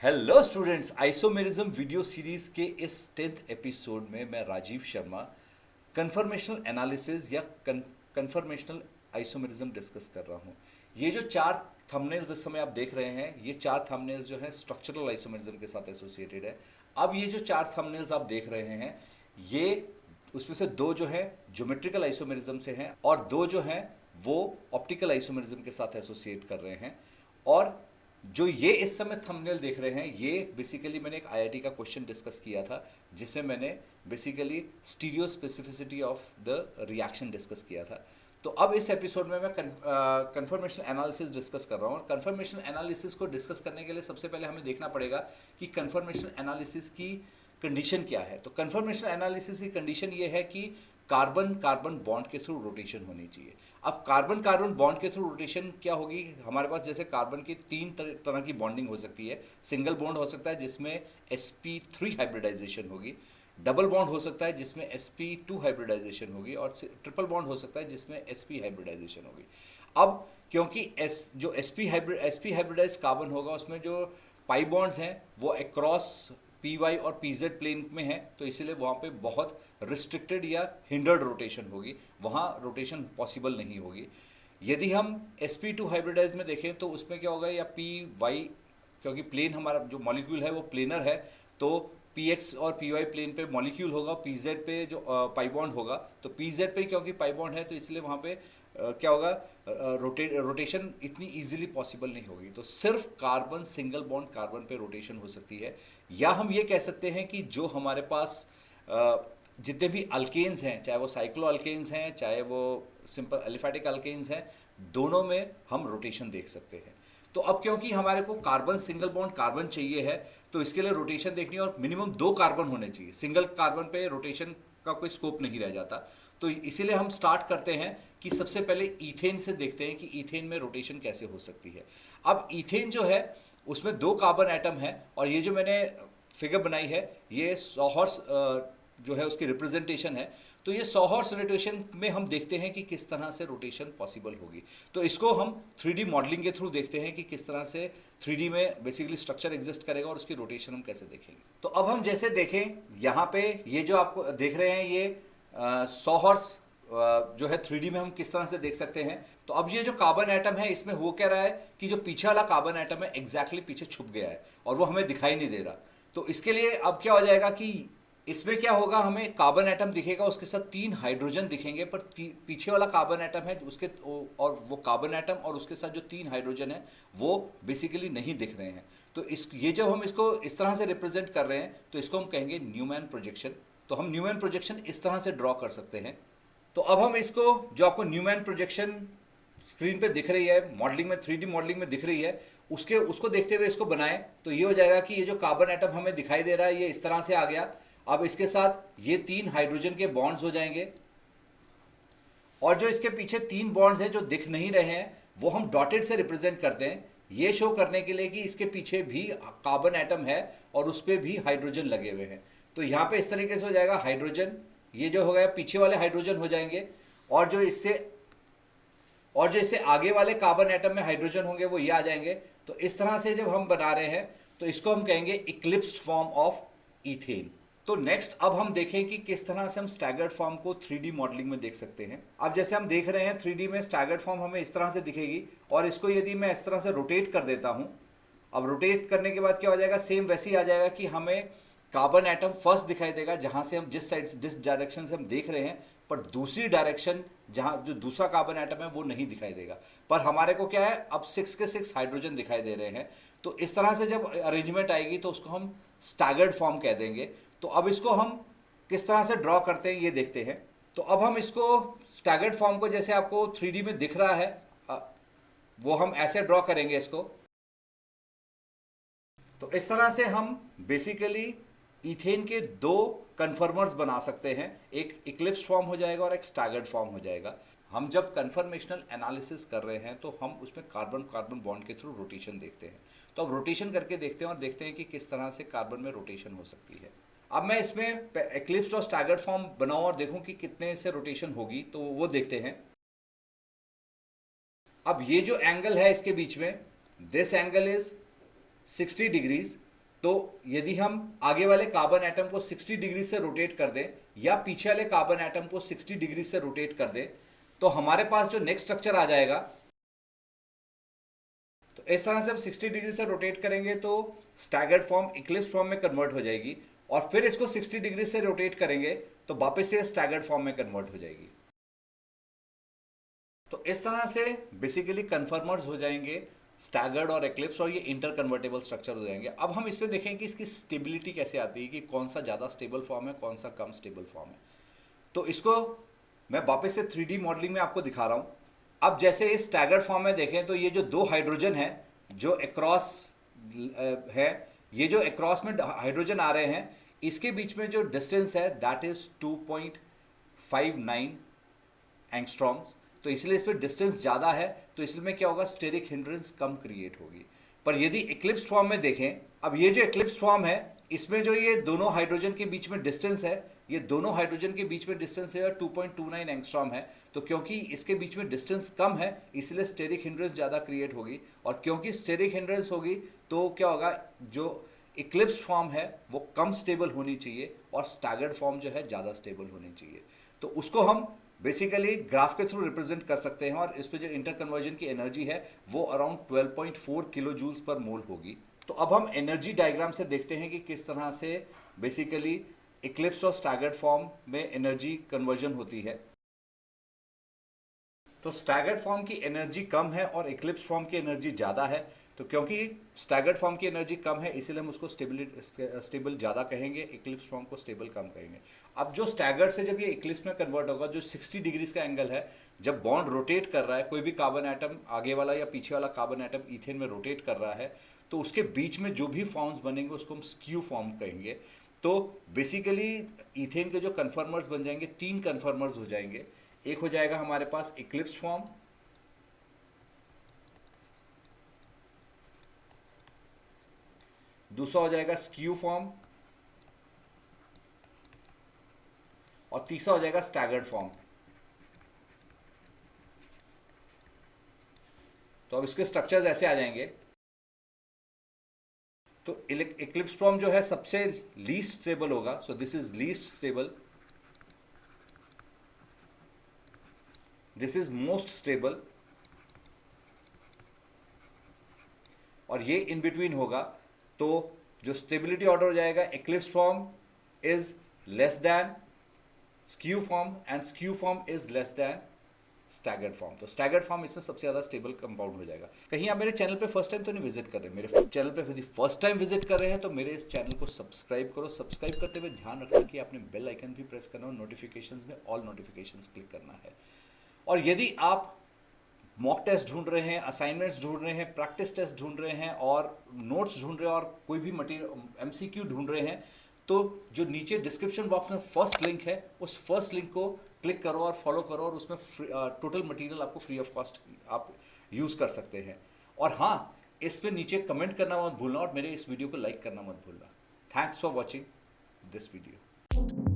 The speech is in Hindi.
Hello students, isomerism video series के इस 10th एपिसोड में मैं राजीव शर्मा कन्फर्मेशनल एनालिसिस या कन्फर्मेशनल आइसोमेरिज्म डिस्कस कर रहा हूँ। ये जो चार थंबनेल्स इस समय आप देख रहे हैं, ये चार थंबनेल्स जो हैं स्ट्रक्चरल आइसोमेरिज्म के साथ एसोसिएटेड है। अब ये जो चार थंबनेल्स आप देख रहे हैं, ये उसमें से दो जो है ज्योमेट्रिकल आइसोमेरिज्म से हैं और दो जो हैं वो ऑप्टिकल आइसोमेरिज्म के साथ एसोसिएट कर रहे हैं। और जो ये इस समय थंबनेल देख रहे हैं, ये बेसिकली मैंने एक आईआईटी का क्वेश्चन डिस्कस किया था, जिसमें मैंने basically stereo specificity of the reaction discuss किया था। तो अब इस एपिसोड में मैं कन्फर्मेशन एनालिसिस डिस्कस कर रहा हूँ। और कन्फर्मेशन एनालिसिस को डिस्कस करने के लिए सबसे पहले हमें देखना पड़ेगा कि कन्फर्मेशन एनालिसिस की कंडीशन क्या है। तो कन्फर्मेशन एनालिसिस की कंडीशन ये है कि कार्बन कार्बन बॉन्ड के थ्रू रोटेशन होनी चाहिए। अब कार्बन कार्बन बॉन्ड के थ्रू रोटेशन क्या होगी, हमारे पास जैसे कार्बन की तीन तरह की बॉन्डिंग हो सकती है। सिंगल बॉन्ड हो सकता है जिसमें sp3 हाइब्रिडाइजेशन होगी, डबल बॉन्ड हो सकता है जिसमें sp2 हाइब्रिडाइजेशन होगी, और ट्रिपल बॉन्ड हो सकता है जिसमें sp हाइब्रिडाइजेशन होगी। अब क्योंकि जो sp हाइब्रिडाइज कार्बन होगा, उसमें जो पाई बॉन्ड्स हैं वो अक्रॉस पी वाई और पी जेड प्लेन में है, तो इसीलिए वहाँ पे बहुत रिस्ट्रिक्टेड या हिंडर्ड रोटेशन होगी, वहाँ रोटेशन पॉसिबल नहीं होगी। यदि हम sp2 हाइब्रिडाइज में देखें तो उसमें क्या होगा, या पी वाई, क्योंकि प्लेन हमारा जो मॉलिक्यूल है वो प्लेनर है, तो पी एक्स और पी वाई प्लेन पे मॉलिक्यूल होगा, पी जेड पे जो पाई बॉन्ड होगा, तो पी जेड पे क्योंकि पाई बॉन्ड है तो इसलिए वहाँ पे क्या होगा, रोटेशन इतनी इजीली पॉसिबल नहीं होगी। तो सिर्फ कार्बन सिंगल बॉन्ड कार्बन पे रोटेशन हो सकती है। या हम ये कह सकते हैं कि जो हमारे पास जितने भी अल्केन्स हैं, चाहे वो साइक्लो अल्केन्स हैं चाहे वो सिंपल एलिफैटिक अल्केन्स हैं, दोनों में हम रोटेशन देख सकते हैं। तो अब क्योंकि हमारे को कार्बन सिंगल बॉन्ड कार्बन चाहिए है, तो इसके लिए रोटेशन देखनी है और मिनिमम 2 कार्बन होने चाहिए। सिंगल कार्बन पे रोटेशन का कोई स्कोप नहीं रह जाता। तो इसीलिए हम स्टार्ट करते हैं कि सबसे पहले ईथेन से देखते हैं कि ईथेन में रोटेशन कैसे हो सकती है। अब ईथेन जो है उसमें 2 कार्बन एटम है, और ये जो मैंने फिगर बनाई है ये सॉहर्स जो है उसकी रिप्रेजेंटेशन है। तो ये सॉहर्स रोटेशन में हम देखते हैं कि किस तरह से रोटेशन पॉसिबल होगी। तो इसको हम 3D मॉडलिंग के थ्रू देखते हैं कि किस तरह से 3D में बेसिकली स्ट्रक्चर एग्जिस्ट करेगा और उसकी रोटेशन हम कैसे देखेंगे। तो अब हम जैसे देखें, यहाँ पे ये जो आपको देख रहे हैं ये सॉहर्स जो है 3D में हम किस तरह से देख सकते हैं। तो अब ये जो कार्बन एटम है इसमें हो क्या रहा है कि जो पीछे वाला कार्बन एटम है एग्जैक्टली पीछे छुप गया है और वो हमें दिखाई नहीं दे रहा। तो इसके लिए अब क्या हो जाएगा कि इसमें क्या होगा, हमें कार्बन एटम दिखेगा, उसके साथ 3 हाइड्रोजन दिखेंगे, पर पीछे वाला कार्बन एटम है उसके, और वो कार्बन एटम और उसके साथ जो 3 हाइड्रोजन है वो बेसिकली नहीं दिख रहे हैं। तो ये जब हम इसको इस तरह से रिप्रेजेंट कर रहे हैं तो इसको हम कहेंगे न्यूमैन प्रोजेक्शन। तो हम न्यूमैन प्रोजेक्शन इस तरह से ड्रॉ कर सकते हैं। तो अब हम इसको, जो आपको न्यूमैन प्रोजेक्शन स्क्रीन पे दिख रही है, मॉडलिंग में 3D मॉडलिंग में दिख रही है, उसको देखते हुए इसको बनाएं तो ये हो जाएगा कि ये जो कार्बन एटम हमें दिखाई दे रहा है ये इस तरह से आ गया। अब इसके साथ ये 3 हाइड्रोजन के बॉन्ड्स हो जाएंगे, और जो इसके पीछे 3 बॉन्ड्स हैं जो दिख नहीं रहे हैं वो हम डॉटेड से रिप्रेजेंट करते हैं, ये शो करने के लिए कि इसके पीछे भी कार्बन एटम है और उस पर भी हाइड्रोजन लगे हुए हैं। तो यहाँ पे इस तरीके से हो जाएगा हाइड्रोजन, ये जो हो गया पीछे वाले हाइड्रोजन हो जाएंगे, और जो इससे आगे वाले कार्बन एटम में हाइड्रोजन होंगे वो ये आ जाएंगे। तो इस तरह से जब हम बना रहे हैं तो इसको हम कहेंगे इक्लिप्स्ड फॉर्म ऑफ ईथेन। तो नेक्स्ट अब हम देखें कि किस तरह से हम स्टैगर्ड फॉर्म को 3D मॉडलिंग में देख सकते हैं। अब जैसे हम देख रहे हैं 3D में स्टैगर्ड फॉर्म हमें इस तरह से दिखेगी, और इसको यदि मैं इस तरह से रोटेट कर देता हूं, अब रोटेट करने के बाद क्या हो जाएगा, सेम वैसे ही आ जाएगा कि हमें कार्बन एटम फर्स्ट दिखाई देगा जहां से हम जिस डायरेक्शन से हम देख रहे हैं, पर दूसरी डायरेक्शन जहां जो दूसरा कार्बन एटम है वो नहीं दिखाई देगा। पर हमारे को क्या है, अब 6 के 6 हाइड्रोजन दिखाई दे रहे हैं। तो इस तरह से जब अरेंजमेंट आएगी तो उसको हम स्टैगर्ड फॉर्म कह देंगे। तो अब इसको हम किस तरह से ड्रॉ करते हैं ये देखते हैं। तो अब हम इसको स्टैगर्ड फॉर्म को, जैसे आपको 3D में दिख रहा है, वो हम ऐसे ड्रॉ करेंगे इसको। तो इस तरह से हम बेसिकली ईथेन के 2 कन्फर्मर्स बना सकते हैं, एक इक्लिप्स फॉर्म हो जाएगा और एक स्टैगर्ड फॉर्म हो जाएगा। हम जब कन्फर्मेशनल एनालिसिस कर रहे हैं तो हम उसमें कार्बन कार्बन बॉन्ड के थ्रू रोटेशन देखते हैं। तो अब रोटेशन करके देखते हैं और देखते हैं कि किस तरह से कार्बन में रोटेशन हो सकती है। अब मैं इसमें इक्लिप्स और स्टैगर्ड फॉर्म बनाऊं और देखूं कि कितने से रोटेशन होगी, तो वो देखते हैं। अब ये जो एंगल है इसके बीच में, दिस एंगल इज 60 डिग्रीज, तो यदि हम आगे वाले कार्बन एटम को 60 डिग्री से रोटेट कर दें या पीछे वाले कार्बन एटम को 60 डिग्री से रोटेट कर दें, तो हमारे पास जो नेक्स्ट स्ट्रक्चर आ जाएगा, तो इस तरह से हम 60 डिग्री से रोटेट करेंगे तो स्टैगर्ड फॉर्म इक्लिप्स फॉर्म में कन्वर्ट हो जाएगी, और फिर इसको 60 डिग्री से रोटेट करेंगे तो वापस से स्टैगर्ड फॉर्म में कन्वर्ट हो जाएगी। तो इस तरह से बेसिकली कन्फर्मर्स हो जाएंगे स्टैगर्ड और एक्लिप्स, और ये इंटर कन्वर्टेबल स्ट्रक्चर हो जाएंगे। अब हम इसमें देखेंगे कि इसकी स्टेबिलिटी कैसे आती है, कि कौन सा ज़्यादा स्टेबल फॉर्म है, कौन सा कम स्टेबल फॉर्म है। तो इसको मैं वापस से 3D मॉडलिंग में आपको दिखा रहा हूँ। अब जैसे इस स्टैगर्ड फॉर्म में देखें तो ये जो दो हाइड्रोजन है जो एक्रॉस है, ये जो एक्रॉस में हाइड्रोजन आ रहे हैं, इसके बीच में जो डिस्टेंस है दैट इज 2.59 एंगस्ट्रॉम्स। तो इसलिए इस पर डिस्टेंस ज़्यादा है, तो इसलिए क्या होगा, स्टेरिक हिंड्रेंस कम क्रिएट होगी। पर यदि इक्लिप्स फॉर्म में देखें, अब ये जो इक्लिप्स फॉर्म है इसमें जो ये दोनों हाइड्रोजन के बीच में डिस्टेंस है, ये दोनों हाइड्रोजन के बीच में डिस्टेंस है 2.29 एंगस्ट्रॉम है। तो क्योंकि इसके बीच में डिस्टेंस कम है इसलिए स्टेरिक हिंड्रेंस ज़्यादा क्रिएट होगी, और क्योंकि स्टेरिक हिंड्रेंस होगी तो क्या होगा, जो इक्लिप्स फॉर्म है वो कम स्टेबल होनी चाहिए और स्टैगर्ड फॉर्म जो है ज़्यादा स्टेबल होनी चाहिए। तो उसको हम बेसिकली ग्राफ के थ्रू रिप्रेजेंट कर सकते हैं, और इस पे जो इंटर कन्वर्जन की एनर्जी है वो अराउंड 12.4 किलो जूल्स पर मोल होगी। तो अब हम एनर्जी डायग्राम से देखते हैं कि किस तरह से बेसिकली इक्लिप्स और स्टैगर्ड फॉर्म में एनर्जी कन्वर्जन होती है। तो स्टैगर्ड फॉर्म की एनर्जी कम है और इक्लिप्स फॉर्म की एनर्जी ज़्यादा है। तो क्योंकि स्टैगर्ड फॉर्म की एनर्जी कम है इसीलिए हम उसको स्टेबल ज़्यादा कहेंगे, इक्लिप्स फॉर्म को स्टेबल कम कहेंगे। अब जो स्टैगर्ड से जब ये इक्लिप्स में कन्वर्ट होगा, जो 60 डिग्रीज का एंगल है, जब बॉन्ड रोटेट कर रहा है, कोई भी कार्बन एटम आगे वाला या पीछे वाला कार्बन एटम ईथेन में रोटेट कर रहा है, तो उसके बीच में जो भी फॉर्म्स बनेंगे उसको हम स्क्यू फॉर्म कहेंगे। तो बेसिकली ईथेन के जो कन्फर्मर्स बन जाएंगे, 3 कन्फर्मर्स हो जाएंगे। एक हो जाएगा हमारे पास इक्लिप्स फॉर्म, दूसरा हो जाएगा स्क्यू फॉर्म, और तीसरा हो जाएगा स्टैगर्ड फॉर्म। तो अब इसके स्ट्रक्चर्स ऐसे आ जाएंगे। तो इक्लिप्स फॉर्म जो है सबसे लीस्ट स्टेबल होगा, so this is least stable, this is most stable, और ये इन बिटवीन होगा। तो जो स्टेबिलिटी ऑर्डर हो जाएगा, Eclipse form is less than skew form and skew form is less than staggered form. तो स्टैगर्ड फॉर्म इसमें सबसे ज़्यादा स्टेबल कंपाउंड हो जाएगा। कहीं आप मेरे चैनल पे फर्स्ट टाइम तो नहीं विजिट कर रहे, मेरे चैनल पे यदि फर्स्ट टाइम विजिट कर रहे हैं तो मेरे इस चैनल को सब्सक्राइब करो। सब्सक्राइब करते हुए ध्यान रखना कि आपने बेल आइकन भी प्रेस करना और नोटिफिकेशंस में ऑल नोटिफिकेशंस क्लिक करना है। और यदि आप मॉक टेस्ट ढूंढ रहे हैं, असाइनमेंट्स ढूंढ रहे हैं, प्रैक्टिस टेस्ट ढूंढ रहे हैं, और नोट्स ढूंढ रहे हैं, और कोई भी मटीरियल MCQ ढूंढ रहे हैं, तो जो नीचे डिस्क्रिप्शन बॉक्स में फर्स्ट लिंक है उस फर्स्ट लिंक को क्लिक करो और फॉलो करो, और उसमें टोटल मटेरियल आपको फ्री ऑफ कॉस्ट आप यूज़ कर सकते हैं। और हाँ, इस पे नीचे कमेंट करना मत भूलना और मेरे इस वीडियो को लाइक करना मत भूलना। Thanks for watching this video.